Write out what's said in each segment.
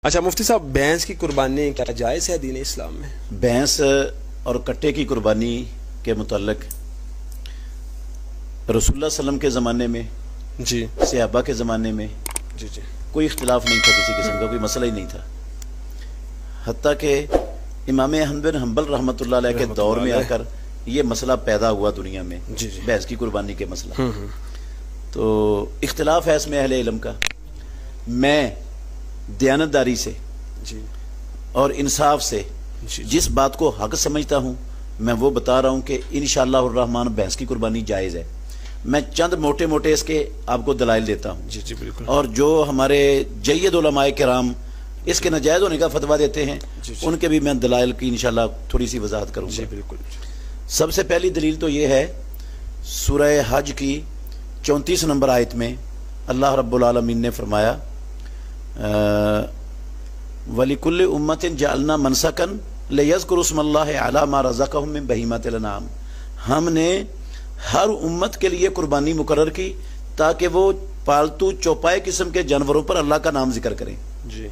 اچھا مفتی صاحب، भैंस की कुर्बानी क्या जायज़ है दीन इस्लाम में؟ भैंस और कट्टे की कुर्बानी के मुतल्लिक रसूलुल्लाह सल्लम के ज़माने में, जी सहाबा के ज़माने में जी जी कोई इख्तिलाफ नहीं था, किसी किस्म का कोई मसला ही नहीं था। हत्ता कि इमाम अहमद बिन हंबल रहमतुल्लाह अलैह के दौर में आकर ये मसला पैदा हुआ दुनिया में, जी जी भैंस की कुर्बानी के मसला। तो इख्तिलाफ है इसमें अहले इल्म का। मैं दयानतदारी से जी और इंसाफ से जी जिस बात को हक समझता हूँ मैं वो बता रहा हूँ कि इंशाअल्लाह भैंस की कुर्बानी जायज़ है। मैं चंद मोटे मोटे इसके आपको दलाइल देता हूँ। जी जी बिल्कुल। और जो हमारे जय्यद उलमाए किराम इसके नाजायज़ होने का फतवा देते हैं जी जी उनके भी मैं दलाइल की इंशाअल्लाह थोड़ी सी वजाहत करूँगा। जी बिल्कुल। सबसे पहली दलील तो ये है, सूरह हज की 34 नंबर आयत में अल्लाह रब्बुल आलमीन ने फरमाया, वलिकुल्लि उम्मतिन जअलना मनसकन लियज़कुरु स्मल्लाहि अला मा रज़क़हुम मिन बहीमातिल अनआम। हमने हर उम्मत के लिए कुर्बानी मुकर्रर की ताकि वो पालतू चौपाए किस्म के जानवरों पर अल्लाह का नाम जिक्र करें। जी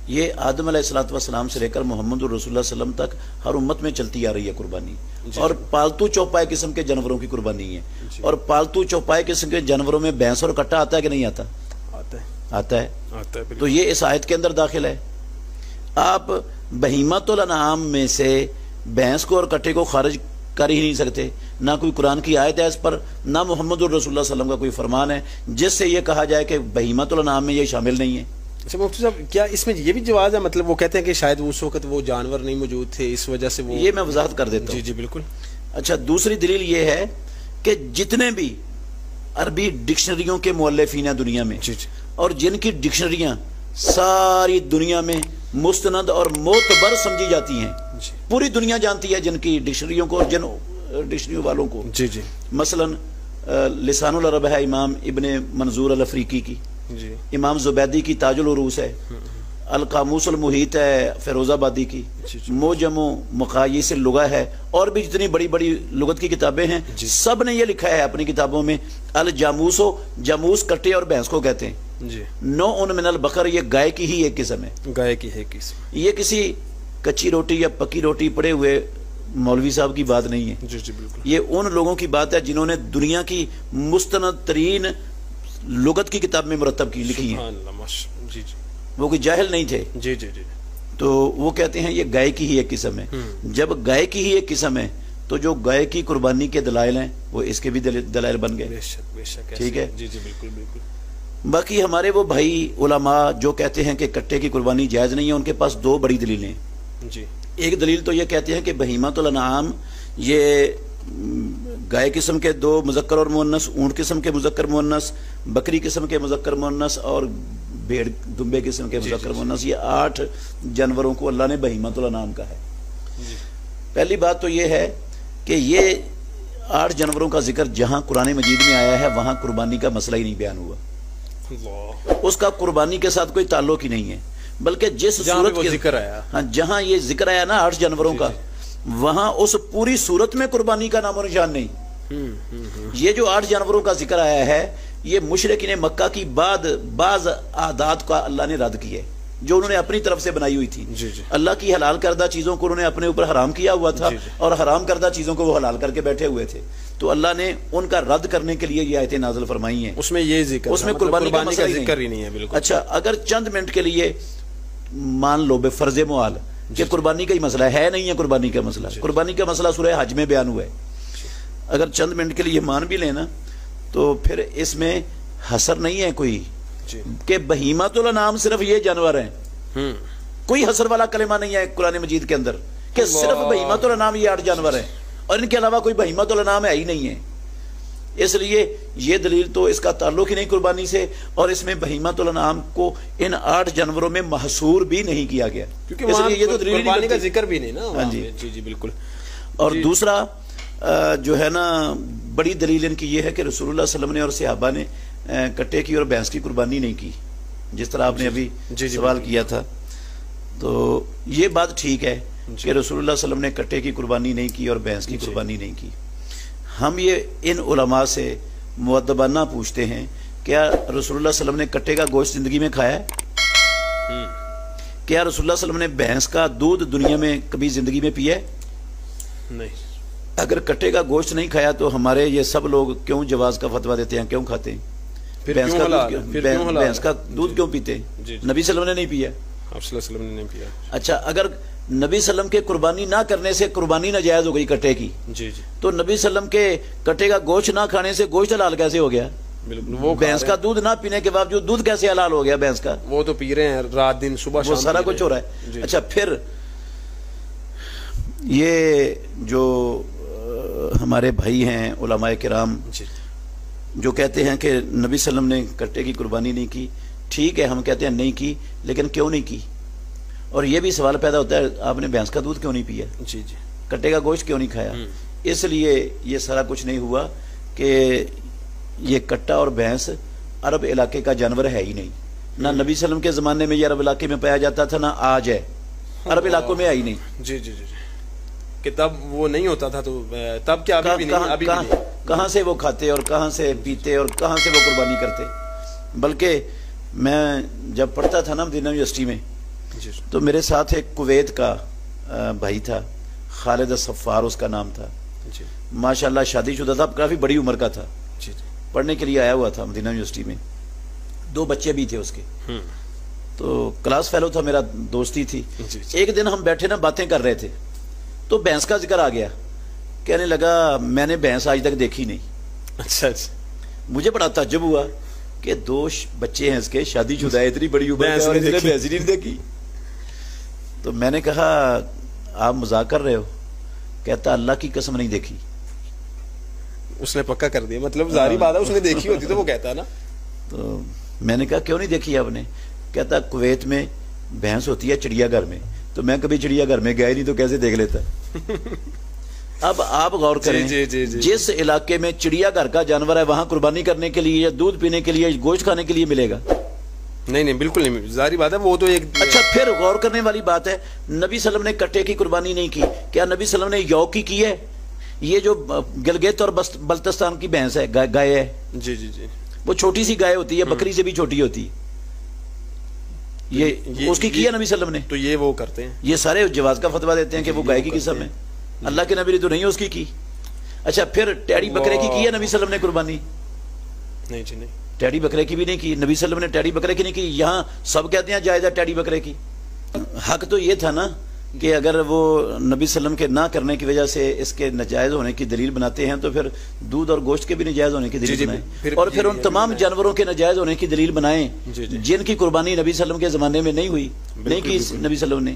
ये आदम अलैहिस्सलाम से लेकर मोहम्मद रसूलुल्लाह सल्लम तक हर उम्मत में चलती आ रही है कुर्बानी। और पालतू चौपाए किस्म के जानवरों की कुर्बानी है। और पालतू चौपाए किस्म के जानवरों में भैंस और कट्टा आता है कि नहीं आता? आता है। तो ये इस आयत के अंदर दाखिल है। आप बहीमतुल अनआम में से भैंस को और कट्टे को खारिज कर ही नहीं सकते। ना कोई कुरान की आयत है इस पर, ना मोहम्मद रसूलुल्लाह सल्लम का कोई फरमान है जिससे ये कहा जाए कि बहीमतुल अनआम में ये शामिल नहीं है। अच्छा मुफ्ती साहब, क्या इसमें ये भी जवाब है? मतलब वो कहते हैं कि शायद उस वक्त वो जानवर नहीं मौजूद थे, इस वजह से वो। ये मैं वजाहत कर देता हूँ। जी जी बिल्कुल। अच्छा, दूसरी दलील ये है कि जितने भी अरबी डिक्शनरियों के मुअल्लिफीन हैं दुनिया में, जी जी, और जिनकी डिक्शनरियां सारी दुनिया में मुस्तनद और मोतबर समझी जाती हैं, पूरी दुनिया जानती है जिनकी डिक्शनरियों को और जिन डिक्शनरी वालों को। जी जी। मसलन लिसानुल अरब है इमाम इब्ने मंजूर अल अफरीकी की, जी, इमाम जुबैदी की ताजुल उरूस है, अल कामूसुल मुहीत है फिरोजाबादी की, मोजमो मकायिस लुगा है, और भी जितनी बड़ी बड़ी लुगत की किताबें हैं सब ने ये लिखा है अपनी किताबों में, अल जामूसो, जामूस कट्टे और भैंस को कहते हैं जी। नो उन मिनल बकर, ये गाय की ही एक किस्म है। गाय की है किस्म। ये किसी कच्ची रोटी या पकी रोटी पड़े हुए मौलवी साहब की बात नहीं है। जी जी बिल्कुल। ये उन लोगों की बात है जिन्होंने दुनिया की मुस्तनद तरीन लुगत की किताब में मुरतब की लिखी है। जी जी। वो कोई जाहिल नहीं थे। जी जी जी। तो वो कहते हैं ये गाय की ही एक किस्म है। जब गाय की ही एक किस्म है तो जो गाय की कुर्बानी के दलाइल हैं वो इसके भी दलाइल बन गए। बेशक बेशक। ठीक है। जी जी बिल्कुल बिल्कुल। बाकी हमारे वो भाई उलमा जो कहते हैं कि कट्टे की कुर्बानी जायज नहीं है, उनके पास दो बड़ी दलीलें हैं। जी। एक दलील तो ये कहते हैं कि बहीमतुल अनआम ये गाय किस्म के दो मुजक्कर और मुअन्नस, ऊंट किस्म के मुजक्कर मुअन्नस, बकरी किस्म के मुजक्कर मुअन्नस और भेड़ दुम्बे किस्म के मुजक्कर मुअन्नस, ये 8 जानवरों को अल्लाह ने बहीमतुल अनआम कहा है। पहली बात तो ये है कि ये 8 जानवरों का जिक्र जहां कुरान मजीद में आया है वहां कुर्बानी का मसला ही नहीं बयान हुआ। उसका कुर्बानी के साथ कोई ताल्लुक ही नहीं है, बल्कि जिस सूरत के जिक्र आया, हाँ, जहां ये जिक्र आया ना 8 जानवरों का, वहां उस पूरी सूरत में कुर्बानी का नामो निशान नहीं। ये जो 8 जानवरों का जिक्र आया है ये मुशरिकीन मक्का की बाज आदात का अल्लाह ने रद्द किए जो उन्होंने अपनी तरफ से बनाई हुई थी। जी जी। अल्लाह की हलाल करदा चीजों को उन्होंने अपने ऊपर हराम किया हुआ था। जी जी। और हराम करदा चीजों को वो हलाल करके बैठे हुए थे, तो अल्लाह ने उनका रद्द करने के लिए ये आयतें नाज़िल फरमाई हैं। उसमें ये जिक्र, उसमें कुर्बानी का जिक्र ही नहीं है बिल्कुल। अच्छा, अगर चंद मिनट के लिए मान लो बेफर्ज मुआल कि कुर्बानी का ही मसला है, नहीं है कुर्बानी का मसला, कुर्बानी का मसला सूरह हज में बयान हुआ है, अगर चंद मिनट के लिए मान भी लेना तो फिर इसमें हसर नहीं है कोई कि बहीमतुल अनआम सिर्फ ये जानवर हैं। कोई हसर वाला कलेमा नहीं है कुरान मजीद के अंदर कि सिर्फ बहीमतुल अनआम ये 8 जानवर हैं और इनके अलावा कोई बहीमतुल अनआम है ही नहीं है। इसलिए ये दलील तो इसका ताल्लुक ही नहीं कुर्बानी से, और इसमें बहीमतुल अनआम को इन 8 जानवरों में महसूर भी नहीं किया गया, क्योंकि इसलिए ये तो कुर्बानी का जिक्र भी नहीं ना। हाँ जी जी जी बिल्कुल। और दूसरा जो है ना बड़ी दलील इनकी ये है कि रसूलुल्लाह सल्लल्लाहु अलैहि वसल्लम ने और सहाबा ने कट्टे की और भैंस की कुर्बानी नहीं की, जिस तरह आपने अभी सवाल किया था। तो ये बात ठीक है कि रसूलुल्लाह सल्लल्लाहु अलैहि वसल्लम ने कट्टे की कुर्बानी नहीं की और भैंस की कुर्बानी नहीं की। हम ये इन उलमा से मुअद्दबाना पूछते हैं, क्या रसूलुल्लाह सल्लल्लाहु अलैहि वसल्लम ने कट्टे का गोश्त जिंदगी में खाया है? کیا رسول اللہ صلی اللہ علیہ وسلم نے بھینس کا دودھ دنیا میں کبھی زندگی میں پیا ہے؟ نہیں. اگر کٹے کا گوشت نہیں کھایا تو ہمارے یہ سب لوگ کیوں جواز کا فتویٰ دیتے ہیں، کیوں کھاتے ہیں؟ بھینس کا دودھ کیوں پیتے ہیں؟ نبی صلی اللہ علیہ وسلم نے نہیں پیا. آپ صلی اللہ علیہ وسلم نے نہیں پیا. اچھا، اگر نبی صلی اللہ علیہ وسلم کے قربانی نہ کرنے سے قربانی ناجائز ہو گئی کٹے کی، جی جی، تو نبی صلی اللہ علیہ وسلم کے کٹے کا گوشت نہ کھانے سے گوشت حلال کیسے ہو گیا؟ بالکل. وہ بھینس کا دودھ نہ پینے کے باوجود دودھ کیسے حلال ہو گیا بھینس کا؟ وہ تو پی رہے ہیں رات دن صبح شام، وہ سارا کچھ ہو رہا ہے. اچھا، پھر یہ جو ہمارے بھائی ہیں علماء کرام جو کہتے ہیں کہ نبی صلی اللہ علیہ وسلم نے کٹے کی قربانی نہیں کی، ٹھیک ہے، ہم کہتے ہیں نہیں کی، لیکن کیوں نہیں کی؟ اور یہ بھی سوال پیدا ہوتا ہے آپ نے بھینس کا دودھ کیوں نہیں پیا، جی جی، کٹے کا گوشت کیوں نہیں کھایا؟ اس لیے یہ سارا کچھ نہیں ہوا کہ یہ کٹا اور بھینس عرب علاقے کا جانور ہے ہی نہیں. نہ نبی صلی اللہ علیہ وسلم کے زمانے میں یہ عرب علاقے میں پایا جاتا تھا، نہ آج ہے. عرب علاقوں میں آئی نہیں. جی جی جی، کہ تب وہ نہیں ہوتا تھا، تو تب کیا ابھی بھی نہیں. کہاں سے وہ کھاتے اور کہاں سے پیتے اور کہاں سے وہ قربانی کرتے؟ بلکہ میں جب پڑھتا تھا نا مدینہ یونیورسٹی میں، تو میرے ساتھ ایک کویت کا بھائی تھا، خالد الصفار اس کا نام تھا. ماشاءاللہ شادی شدہ تھا، کافی بڑی عمر کا تھا، پڑھنے کے لیے آیا ہوا تھا مدینہ یونیورسٹی میں. 2 بچے بھی تھے اس کے، تو کلاس فیلو تھا، میرا دوستی تھی. ایک دن ہم بیٹھے نا باتیں کر رہے تھے، تو بھینس کا ذکر آ گیا. کہنے لگا میں نے بھینس آج تک دیکھی نہیں. اچھا اچھا، مجھے بڑا تعجب ہوا کہ 2 بچے ہیں اس کے، شادی شدہ ہے، اتنی بڑی عمر ہے، بھینس نہیں دیکھی. تو میں نے کہا آپ مذاق کر رہے ہو؟ کہتا اللہ کی قسم نہیں دیکھی. اس نے پکا کر دیا، مطلب ظاہری بات ہے اس نے دیکھی ہوتی تو وہ کہتا نا. تو میں نے کہا کیوں نہیں دیکھی آپ نے؟ کہتا کویت میں بھینس ہوتی ہے چڑیا گھر میں، تو میں کبھی چڑیا گھر میں گیا نہیں، تو کیسے دیکھ لیتا. اب آپ غور کریں، جس علاقے میں چڑیا گھر کا جانور ہے وہاں قربانی کرنے کے لیے یا دودھ پینے کے لیے گوشت کھانے کے لیے ملے گا؟ نہیں نہیں، بالکل نہیں، ظاہری بات ہے وہ تو ایک. اچھا، پھر غور کرنے والی بات ہے، نبی صلی اللہ علیہ وسلم نے کٹے کی قربانی نہیں کی، کیا نبی صلی اللہ علیہ وسلم نے یوک کی ہے؟ یہ جو گلگت اور بلتستان کی بھینس ہے، گائے ہے، جی جی جی، وہ چھوٹی سی گائے ہوتی ہے، بکری سے بھی چھوٹی ہوتی ہے، یہ اس کی ہے نبی صلی اللہ علیہ وسلم نے. تو یہ وہ کرتے ہیں، یہ سارے جواز کا فتویٰ دیتے ہیں کہ وہ گائے کی قسم ہے. اللہ کے نبی نے تو نہیں اس کی. اچھا، پھر ٹیڑی بکرے کی ہے نبی صلی اللہ علیہ وسلم نے قربانی؟ نہیں جی نہیں، ٹیڑی بکرے کی بھی نہیں کی. نبی صلی اللہ علیہ وسلم نے ٹیڑی بکرے کی نہیں کی. یہاں سب کہتے ہیں جائز ہے ٹیڑی بکرے کی. حق تو یہ تھا نا کہ اگر وہ نبی صلی اللہ علیہ وسلم کے نہ کرنے کی وجہ سے اس کے ناجائز ہونے کی دلیل بناتے ہیں، تو پھر دودھ اور گوشت کے بھی ناجائز ہونے کی دلیل بنائیں، اور پھر ان تمام جانوروں کے ناجائز ہونے کی دلیل بنائیں جن کی قربانی نبی صلی اللہ علیہ وسلم کے زمانے میں نہیں ہوئی، نہیں کی نبی صلی اللہ علیہ وسلم نے.